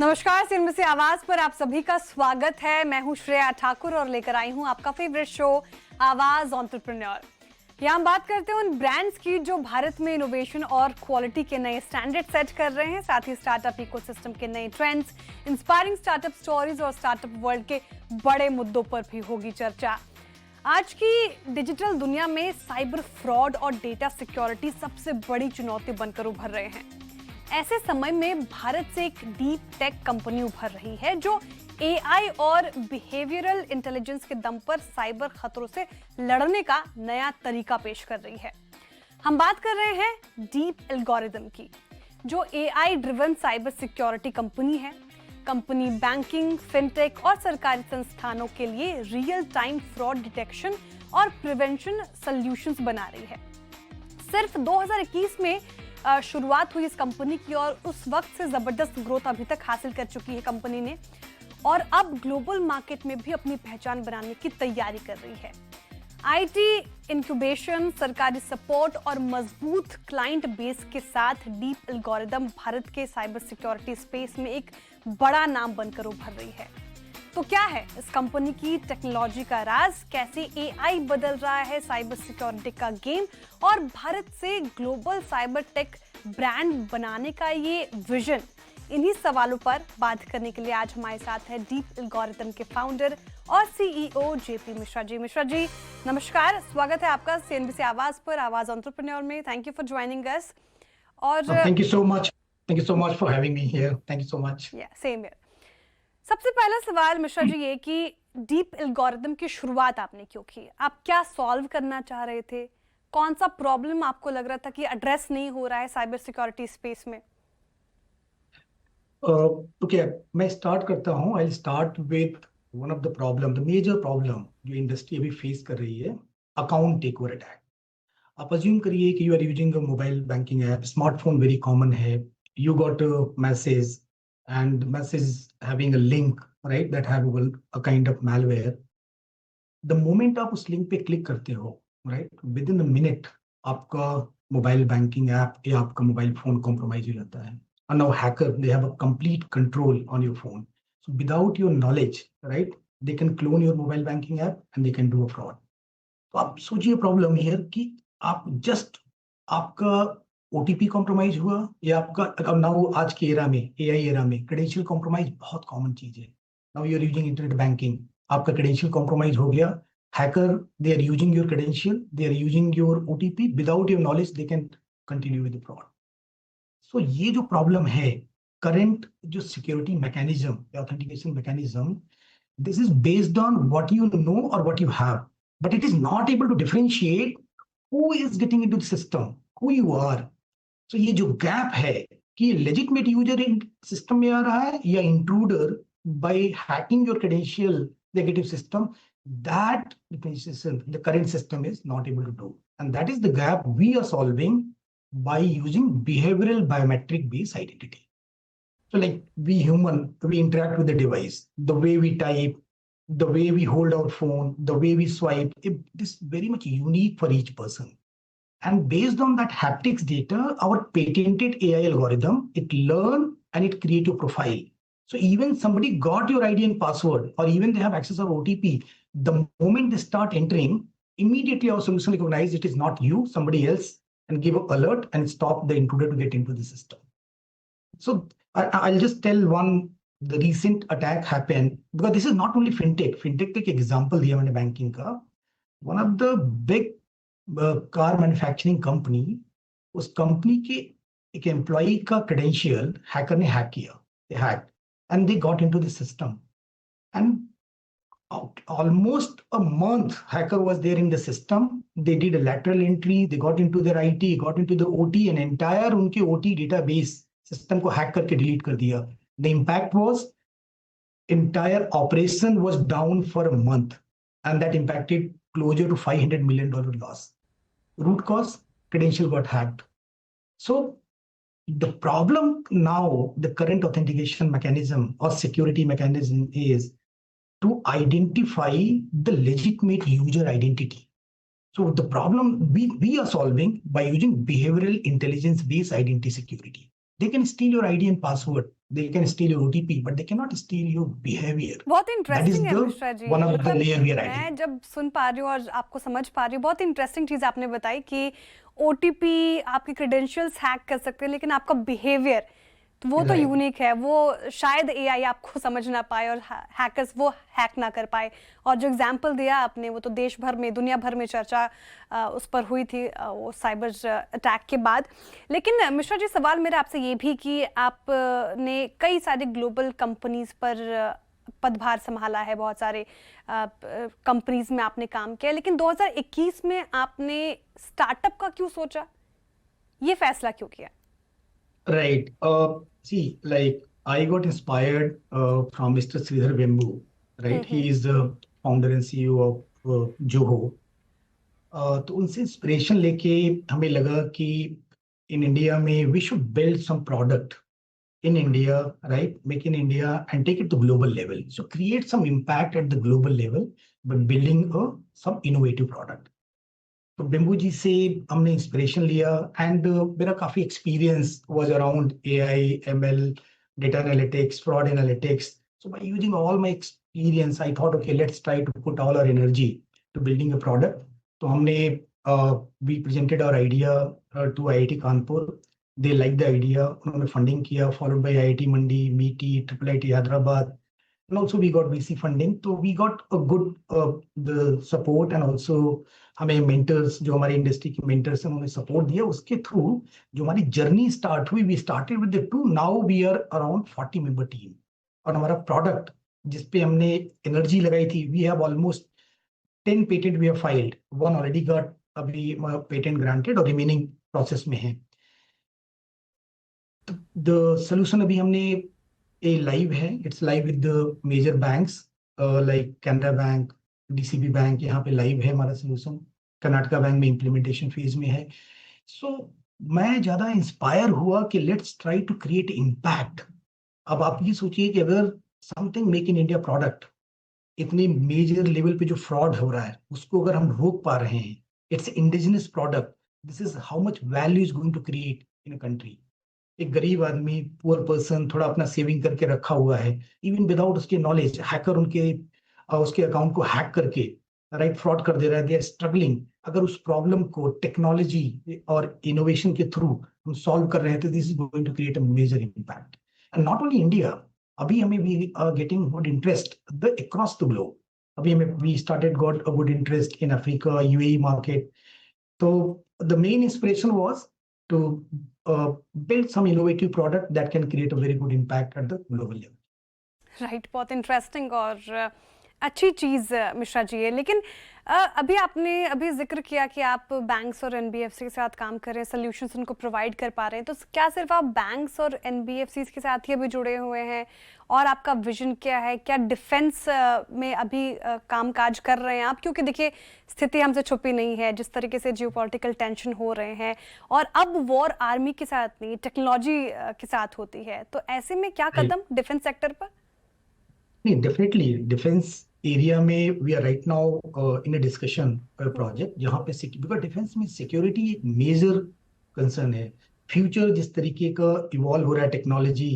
नमस्कार, सीएनबीसी आवाज पर आप सभी का स्वागत है। मैं हूं श्रेया ठाकुर और लेकर आई हूं आपका फेवरेट शो आवाज एंटरप्रेन्योर। यहाँ हम बात करते हैं उन ब्रांड्स की जो भारत में इनोवेशन और क्वालिटी के नए स्टैंडर्ड सेट कर रहे हैं, साथ ही स्टार्टअप इकोसिस्टम के नए ट्रेंड्स, इंस्पायरिंग स्टार्टअप स्टोरीज और स्टार्टअप वर्ल्ड के बड़े मुद्दों पर भी होगी चर्चा। आज की डिजिटल दुनिया में साइबर फ्रॉड और डेटा सिक्योरिटी सबसे बड़ी चुनौती बनकर उभर रहे हैं। ऐसे समय में भारत से एक डीप टेक कंपनी उभर रही है जो एआई और बिहेवियरल इंटेलिजेंस के दम पर साइबर खतरों से लड़ने का नया तरीका पेश कर रही है। हम बात कर रहे हैं डीप एल्गोरिदम की, जो AI driven cyber security company है। कंपनी बैंकिंग, फिनटेक और सरकारी संस्थानों के लिए रियल टाइम फ्रॉड डिटेक्शन और प्रिवेंशन सॉल्यूशंस बना रही है। सिर्फ 2021 में शुरुआत हुई इस कंपनी की और उस वक्त से जबरदस्त ग्रोथ अभी तक हासिल कर चुकी है कंपनी ने, और अब ग्लोबल मार्केट में भी अपनी पहचान बनाने की तैयारी कर रही है। आईटी इंक्यूबेशन, सरकारी सपोर्ट और मजबूत क्लाइंट बेस के साथ डीप एल्गोरिदम भारत के साइबर सिक्योरिटी स्पेस में एक बड़ा नाम बनकर उभर रही है। तो क्या है इस कंपनी की टेक्नोलॉजी का राज, कैसे एआई बदल रहा है साइबर सिक्योरिटी का गेम, और भारत से ग्लोबल साइबर टेक ब्रांड बनाने का ये विजन, इन्हीं सवालों पर बात करने के लिए आज हमारे साथ है डीप एल्गोरिदम के फाउंडर और सीईओ जेपी मिश्रा जी। मिश्रा जी नमस्कार, स्वागत है आपका सीएनबीसी आवाज पर, आवाज एंटरप्रेन्योर में। Thank you for joining us. और thank you so much for having me here. Thank you so much. Same here. सबसे पहला सवाल मिश्रा जी ये कि डीप एल्गोरिदम की शुरुआत आपने क्यों की? आप क्या सॉल्व करना चाह रहे थे? कौन सा प्रॉब्लम आपको लग रहा था कि एड्रेस नहीं हो रहा है साइबर सिक्योरिटी स्पेस में? ओके, मैं स्टार्ट करता हूँ। I start with one of the problem, the major problem जो इंडस्ट्री अभी फेस कर रही है, अकाउंट टेक ओवर अटैक। आप अज्यूम करिए कि you are using a mobile banking app, smartphone very common है, you got a message and message having a link, right, that have a kind of malware. The moment आप उस link पे click करते हो, right, within a minute आपका mobile banking app या आपका mobile phone compromise हो जाता है। and now hacker, they have a complete control on your phone, so without your knowledge, right, they can clone your mobile banking app and they can do a fraud. तो आप सोचिए problem here कि आप just आपका OTP compromise हुआ या आपका, अब नाउ आज के एरा में, एआई एरा में क्रेडेंशियल कॉम्प्रोमाइज बहुत कॉमन चीज है। Now you are using internet banking, आपका क्रेडेंशियल कॉम्प्रोमाइज हो गया, hacker they are using your credential, they are using your OTP, without your knowledge they can continue with the fraud. So ये जो problem है, current जो security mechanism, authentication mechanism, this is based on what you know or what you have, but it is not able to differentiate who is getting into the system, who you are. So ये जो gap है कि legitimate user in system में आ रहा है या intruder by hacking your credential negative system, that differentiation the current system is not able to do, and that is the gap we are solving by using behavioral biometric based identity. So like we human, we interact with the device, the way we type, the way we hold our phone, the way we swipe, it is very much unique for each person. And based on that haptics data, our patented AI algorithm, it learn and it create a profile. So even somebody got your ID and password, or even they have access of OTP, the moment they start entering, immediately our solution recognize it is not you, somebody else, and give an alert and stop the intruder to get into the system. So I'll just tell one, the recent attack happened because this is not only fintech का एक example दिया मैंने banking का। One of the big car manufacturing company, उस company के एक employee का credential hacker ने हैक किया, they hacked and they got into the system, and almost a month hacker was there in the system. They did a lateral entry, they got into their IT, got into the OT, and entire उनके OT database system को hack करके delete कर दिया। The impact was entire operation was down for a month, and that impacted closer to $500 million loss. Root cause, credential got hacked. So the problem now, the current authentication mechanism or security mechanism is to identify the legitimate user identity. So the problem we are solving by using behavioral intelligence based identity security. they can steal your ID and password, they can steal your OTP, but they cannot steal your behavior. बहुत That is interesting है the Mishra ji, one of the मतलब layer we are adding. मैं जब सुन पा रही हूँ और आपको समझ पा रही हूँ, बहुत इंटरेस्टिंग चीज़ आपने बताई कि ओटीपी आपके क्रेडेंशियल्स हैक कर सकते हैं, लेकिन आपका बिहेवियर तो वो तो Right. यूनिक है, वो शायद एआई आपको समझ ना पाए और हैकर्स वो हैक ना कर पाए। और जो एग्जांपल दिया आपने वो तो देश भर में, दुनिया भर में चर्चा उस पर हुई थी वो साइबर अटैक के बाद। लेकिन मिश्रा जी, सवाल मेरा आपसे ये भी कि आपने कई सारे ग्लोबल कंपनीज पर पदभार संभाला है, बहुत सारे कंपनीज में आपने काम किया, लेकिन 2021 में आपने स्टार्टअप का क्यों सोचा, ये फैसला क्यों किया? Right. See, like I got inspired from Mr. Sridhar Vembu, right? He is the founder and CEO of Zoho. तो उनसे इंस्पिरेशन लेके हमें लगा कि इन इंडिया में we should build some product in India, right? Make in India and take it to global level. So create some impact at the global level by building some innovative product. तो बिम्बू जी से हमने inspiration लिया and मेरा काफी experience was around AI, ML, data analytics, fraud analytics. So by using all my experience I thought okay let's try to put all our energy to building a product. तो हमने we presented our idea to IIT Kanpur. They like the idea, उन्होंने funding किया, followed by IIT Mandi, MeitY, triple IIT Hyderabad. And also we got VC funding, so we got a good the support and also हमें mentors जो हमारी industry के mentors हैं उन्होंने support दिया. उसके थ्रू जो हमारी जर्नी स्टार्ट हुई, we started with the 2, now we are around 40 member team. और हमारा प्रोडक्ट जिसपे हमने एनर्जी लगाई थी, we have almost 10 patent we have filed, one already got अभी patent granted और remaining process में है. The solution अभी हमने ए लाइव है, it's live with the major banks like Canara bank, DCB bank, यहाँ पे लाइव है हमारा सोल्यूशन. कर्नाटका बैंक में इम्प्लीमेंटेशन फेज में है. सो मैं ज्यादा इंस्पायर हुआ कि let's try to create impact. अब आप ये सोचिए कि अगर something make in India product इतने मेजर लेवल पे जो फ्रॉड हो रहा है उसको अगर हम रोक पा रहे हैं, it's indigenous product, this is how much value is going to create in a country. एक गरीब आदमी, पुअर पर्सन, थोड़ा अपना सेविंग करके रखा हुआ है, इवन विदाउट उसके नॉलेज हैकर उसके अकाउंट को हैक करके राइट फ्रॉड कर दे रहा है, दे आर स्ट्रगलिंग. अगर उस प्रॉब्लम को टेक्नोलॉजी और इनोवेशन के थ्रू हम सॉल्व कर रहे हैं तो this is going to create a major impact. And not only India, अभी हमें we are getting good interest the across the globe. अभी हमें we started got a good interest in Africa, UAE market. तो the main inspiration was to build some innovative product that can create a very good impact at the global level. Right, बहुत interesting और अच्छी चीज़ मिश्रा जी है। लेकिन अभी आपने जिक्र किया कि आप बैंक्स और एनबीएफसी के साथ काम कर रहे हैं, सोल्यूशंस उनको प्रोवाइड कर पा रहे हैं, तो क्या सिर्फ आप बैंक्स और एनबीएफसी के साथ ही अभी जुड़े हुए हैं और आपका विजन क्या है? क्या डिफेंस में अभी कामकाज कर रहे हैं आप? क्योंकि देखिए स्थिति हमसे छुपी नहीं है, जिस तरीके से जियोपॉलिटिकल टेंशन हो रहे हैं और अब वॉर आर्मी के साथ नहीं टेक्नोलॉजी के साथ होती है, तो ऐसे में क्या कदम डिफेंस सेक्टर पर? नहीं, डेफिनेटली डिफेंस एरिया में we are right now in a discussion project जहाँ पे बिकॉज डिफेंस में सिक्योरिटी एक मेजर कंसर्न है. फ्यूचर जिस तरीके का इवॉल्व हो रहा है technology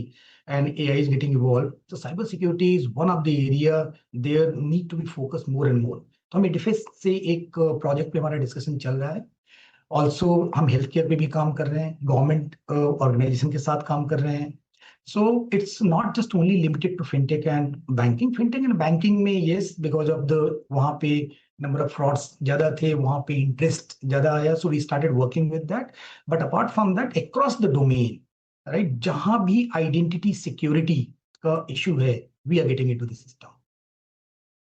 and AI is getting evolve, तो cyber security is one of the area there need to be focus more and more. तो हमें डिफेंस से एक प्रोजेक्ट पे हमारा डिस्कशन चल रहा है. ऑल्सो हम हेल्थ केयर पे भी काम कर रहे हैं, गवर्नमेंट ऑर्गेनाइजेशन के साथ काम कर रहे हैं. So it's not just only limited to fintech and banking. Fintech and banking में yes, because of the वहाँ पे number of frauds ज़्यादा थे, वहाँ पे interest ज़्यादा आया, so we started working with that. But apart from that, across the domain, right, जहाँ भी identity security का issue है, we are getting into the system.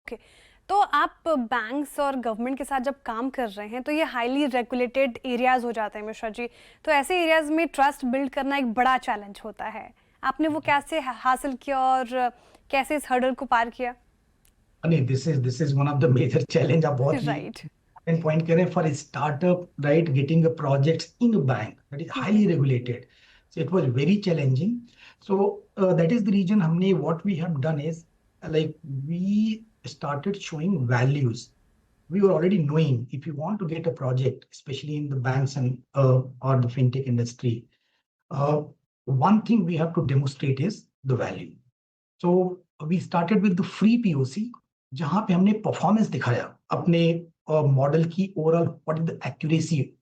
Okay. तो आप बैंक्स और गवर्नमेंट के साथ जब काम कर रहे हैं तो ये हाईली रेगुलेटेड एरियाज हो जाते हैं मिश्रा जी, तो ऐसे एरियाज में ट्रस्ट बिल्ड करना एक बड़ा चैलेंज होता है. आपने वो कैसे हासिल किया और कैसे इस हर्डल को पार किया? नहीं, this is one of the major challenge. आप बहुत ही point करें for a startup, right, getting a project in a bank that is highly regulated. So it was very challenging. So that is the reason हमने what we have done is like we started showing values. We were already knowing if you want to get a project, especially in the banks and or the fintech industry, one thing we have to demonstrate is the value. So we started with the free POC, जहां पे हमने performance दिखाया अपने model की overall what is the accuracy,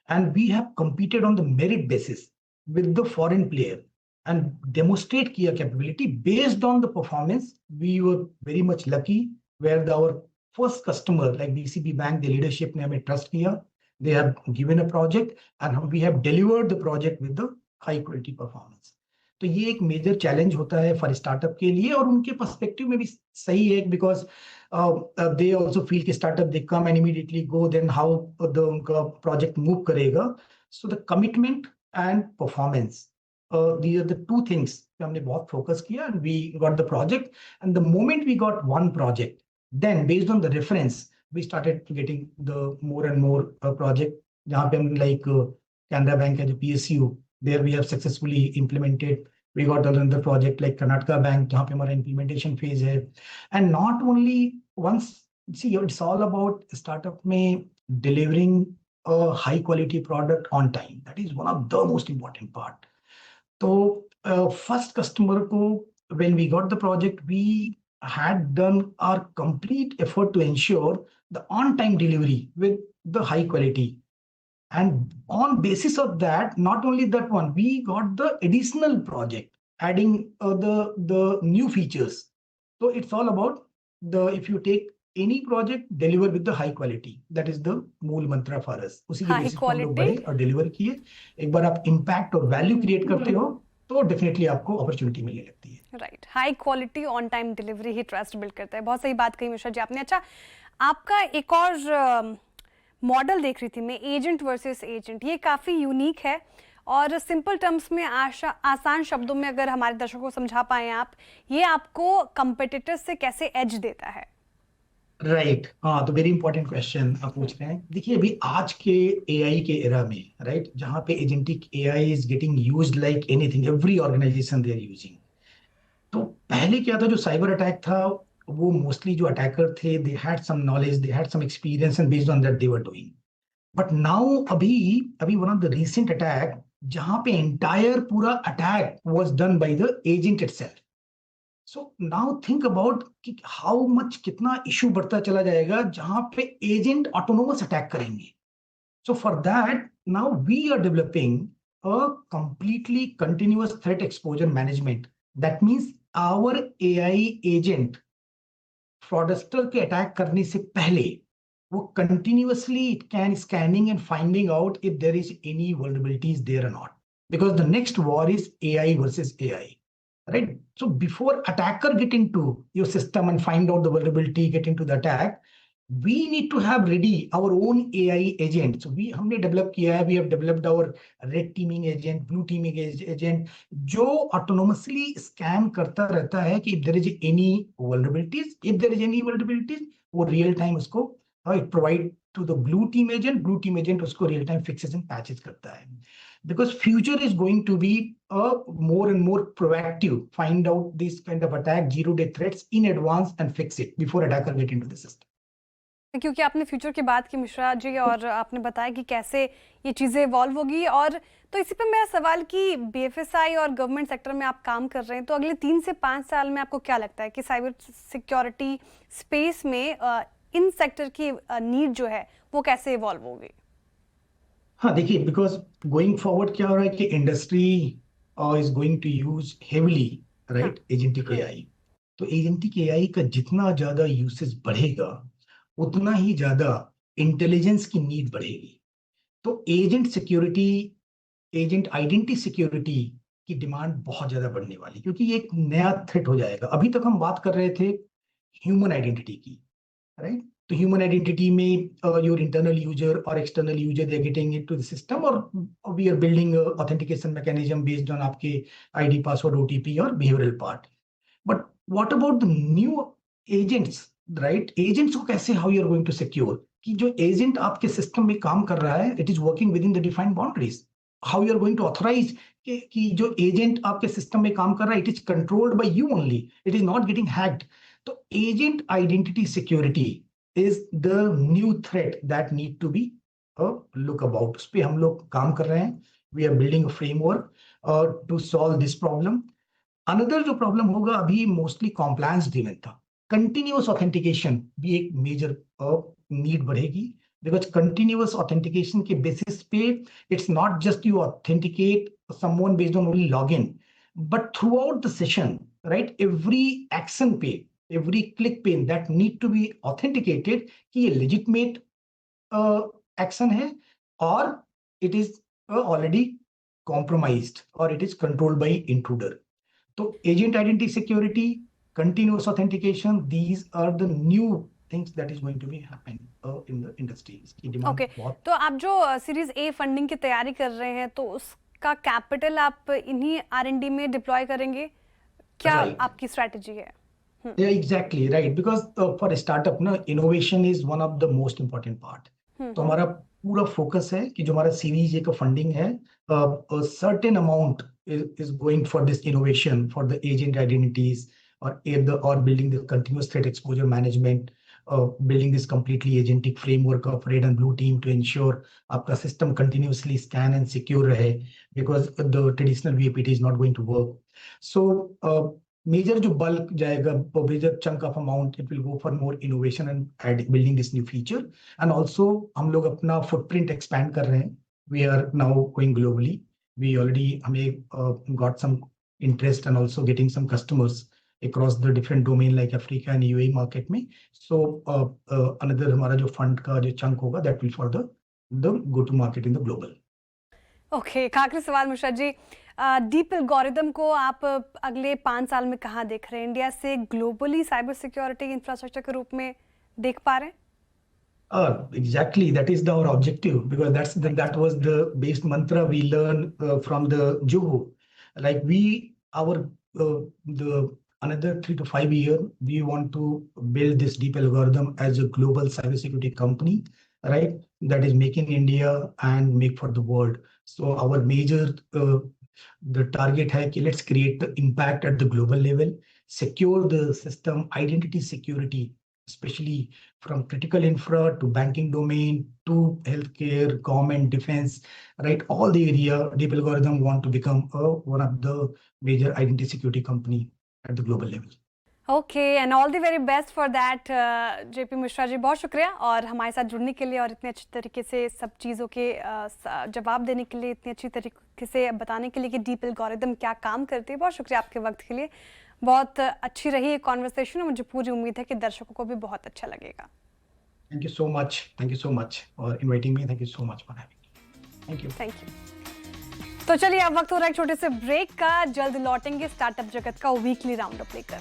and we have competed on the merit basis with the foreign player and demonstrate kiya capability based on the performance. We were very much lucky where our first customer like DCB Bank, the leadership ने हमें trust किया. They have given a project and we have delivered the project with the high quality performance. तो ये एक major challenge होता है for startup के लिए, और उनके पर्सपेक्टिव में भी सही है, बिकॉज दे आल्सो फील कि startup they come and immediately go, then how the उनका प्रोजेक्ट मूव करेगा. So the commitment and performance, these are the two things पे हमने बहुत फोकस किया, and we got the project. And the moment we got one project, then based on the reference we started getting the more and more project. जहाँ पे हम like Canara Bank है जो PSU, there we have successfully implemented. We got another project like Karnataka Bank, जहाँ पे हमारा implementation phase है. And not only once, see, it's all about startup में delivering a high quality product on time. That is one of the most important part. So first customer को, when we got the project, we had done our complete effort to ensure the on-time delivery with the high quality. And on basis of that, not only that one, we got the additional project adding the new features. So it's all about the, if you take any project, deliver with the high quality. That is the मूल मंत्र for us. उसी के basis पे हम लोग बढ़े और deliver किए. एक बार आप इम्पैक्ट और वैल्यू क्रिएट करते हो तो डेफिनेटली आपको अपॉर्चुनिटी मिलने लगती है. Right, high quality on time delivery he trust build करता है. बहुत सही बात कही मिश्रा जी आपने. अच्छा, आपका एक और मॉडल देख रही थी मैं, एजेंट वर्सेस एजेंट. ये काफ़ी यूनिक है और सिंपल टर्म्स में आसान शब्दों में अगर हमारे दर्शकों को समझा पाए आप, ये आपको कंपेटिटर्स से कैसे एज देता है? राइट, हाँ, तो वेरी इंपॉर्टेंट क्वेश्चन आप पूछ रहे हैं. देखिए, अभी आज के एआई के एरा में, राइट, जहाँ पे agentic AI is getting used like anything, every organisation they are using. तो पहले क्या था, जो साइबर अटैक था, वो मोस्टली जो अटैकर थे, they had some knowledge, they had some experience, and based on that they were doing. But now अभी one of the recent attack, जहां पे एंटायर पूरा attack was done by the agent itself. So now think about कि how much, कितना issue बढ़ता चला जाएगा जहां पे एजेंट ऑटोनोमस अटैक करेंगे. So for that now we are developing a completely continuous threat exposure management. That means our AI agent fraudster के attack करने से पहले वो continuously it can scanning and finding out if there is any vulnerabilities there or not, because the next war is AI versus AI, right? So before attacker get into your system and find out the vulnerability, get into the attack, we need to have ready our own AI agent. So हमने develop किया है, we have developed our red teaming agent, blue teaming agent, जो autonomously scan करता रहता है कि if there is any vulnerabilities, वो real time उसको it provide to the blue team agent उसको real time fixes and patches करता है. Because future is going to be a more and more proactive, find out this kind of attack, 0-day threats in advance and fix it before attacker get into the system. क्योंकि आपने future की बात की मिश्रा जी, और आपने बताया कि कैसे ये चीज़ें इवॉल्व होगी, और तो इसी पे मेरा सवाल कि बीएफएसआई और गवर्नमेंट सेक्टर में आप काम कर रहे हैं, तो अगले 3 से 5 साल में आपको क्या लगता है कि साइबर सिक्योरिटी स्पेस में इन सेक्टर की नीड जो है वो कैसे इवॉल्व होगी? हाँ, देखिए, बिकॉज गोइंग फॉरवर्ड क्या हो रहा है कि industry is going to use heavily, right, agentic AI. तो एजेंटिक एआई का जितना ज्यादा यूसेज बढ़ेगा उतना ही ज्यादा इंटेलिजेंस की नीड बढ़ेगी. तो agent security, agent identity security की डिमांड बहुत ज्यादा बढ़ने वाली, क्योंकि ये एक नया थ्रेट हो जाएगा. अभी तक हम बात कर रहे थे ह्यूमन आइडेंटिटी की, राइट. तो ह्यूमन आइडेंटिटी में योर इंटरनल यूजर और external user they getting into the system, और we are building authentication mechanism based on आपके आईडी, पासवर्ड, ओटीपी और behavioural part. But what about the new agents, right? Agents को कैसे, how you are going to secure कि जो agent आपके system में काम कर रहा है, it is working within the defined boundaries. How you are going to authorise कि जो एजेंट आपके सिस्टम में काम कर रहा है, it is controlled by you only, it is not getting hacked. तो agent identity security is the new threat that need to be a look about. उस पे हम लोग काम कर रहे हैं. We are building a framework. to solve this problem. Another जो प्रॉब्लम होगा अभी मोस्टली कॉम्प्लायंस ड्रिवन था. कंटिन्यूअस ऑथेंटिकेशन भी एक मेजर नीड बढ़ेगी, बिकॉज कंटिन्यूअस ऑथेंटिकेशन के बेसिस पे it's not just you authenticate someone based on only login, but throughout the session, right? Every action पे, every click पे that need to be authenticated कि ये legitimate action है और it is already compromised or it is controlled by intruder. So agent identity security, continuous authentication, these are the new things that is going to be happening in the industry. इसकी demand okay बहुत तो आप जो series A funding की तैयारी कर रहे हैं तो उसका कैपिटल आप इन्हीं R&D में डिप्लॉय करेंगे, क्या Right. आपकी स्ट्रेटजी है? Yeah, exactly right. Because for a startup, ना innovation is one of the most important part. तो हमारा पूरा फोकस है कि जो हमारा सीरीज ए का फंडिंग है, certain amount is going for this innovation for the agent identities or building the continuous threat exposure management, building this completely agentic framework of red and blue team to ensure आपका system continuously scan and secure रहे, because the traditional VAPT is not going to work. So major जो bulk जाएगा, major chunk of amount, it will go for more innovation and building this new feature. And also हम लोग अपना footprint expand कर रहे हैं. We are now going globally. We already हमें got some interest and also getting some customers across the different domain like Africa and UAE market में. So another हमारा जो fund का जो chunk होगा, that will for the go to market in the global. Okay आखिरी सवाल Mishra ji, deep algorithm को आप अगले 5 साल में कहाँ देख रहे हैं? इंडिया से ग्लोबली साइबर सिक्योरिटी इंफ्रास्ट्रक्चर के रूप में देख पा रहे हैं? Exactly, that is our objective, because that was the base mantra we learned from the Juhu. Like the another 3 to 5 years, we want to build this deep algorithm as a global cybersecurity company, right? That is making India and make for the world. So our major the target है कि let's create the impact at the global level, secure the system, identity security, especially from critical infra to banking domain to healthcare, government, defense, right? All the area, Deep Algorithm want to become one of the major identity security company at the global level. Okay and all the very best for that JP Mishra ji, बहुत शुक्रिया और हमारे साथ जुड़ने के लिए और इतने अच्छे तरीके से सब चीज़ों के जवाब देने के लिए, इतनी अच्छी तरीके से बताने के लिए कि डीप एल्गोरिदम क्या काम करती है. बहुत शुक्रिया आपके वक्त के लिए. बहुत अच्छी रही ये कॉन्वर्सेशन और मुझे पूरी उम्मीद है कि दर्शकों को भी बहुत अच्छा लगेगा. Thank you so much for inviting me. Thank you so much for having me. Thank you. Thank you. तो चलिए अब वक्त हो रहा है एक छोटे से ब्रेक का. जल्द लौटेंगे स्टार्टअप जगत का वीकली राउंड अप लेकर.